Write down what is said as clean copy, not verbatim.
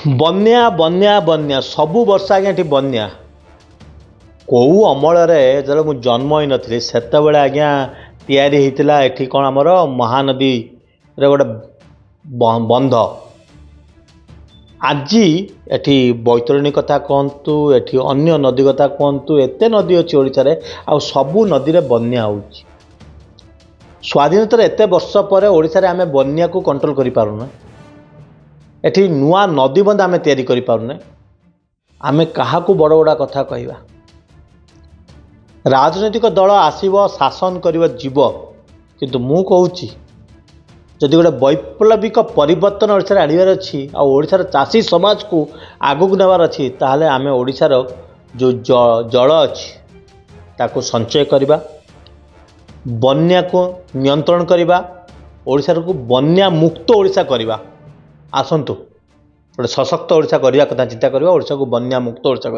बन्या बन्या बन्या सबु वर्ष आज्ञा ये बन्या कौ अमल जो मुझ जन्म ही नी से आज्ञा तैयारी होता ये कौन आमर महानदी गोटे बंध आज एटी बैतरणी कथा कहतु एटी अन्य नदी कथा कहतु एत नदी अच्छी ओडिशा आ सबू नदी रे बन्या हो स्वाधीनतार एत वर्ष पर ओडिशा रे आमे बन्या को कंट्रोल करि पारुना एटी नुआ नदी बंध आमे तैयारी करि पारुना आमे कहा को बड़ बड़ा कथा कहवा राजनैतिक दल आसीब शासन कर जीव किंतु मु कहूँ जदि गोटे वैप्लविक परिवर्तन ओडिशा आनिबार अच्छी आशार चाषी समाज को आगक नेबार अच्छी ताहले आमे ओडिशार जो जल अच्छी ताको संचय करवा बन्या को नियंत्रण करवा ओडिशार को बन्या मुक्त ओडिशा करवा आसंतु गोटे सशक्त ओडिशा करने कथा चिंता करवा ओडिशा को बन्या मुक्त ओडिशा।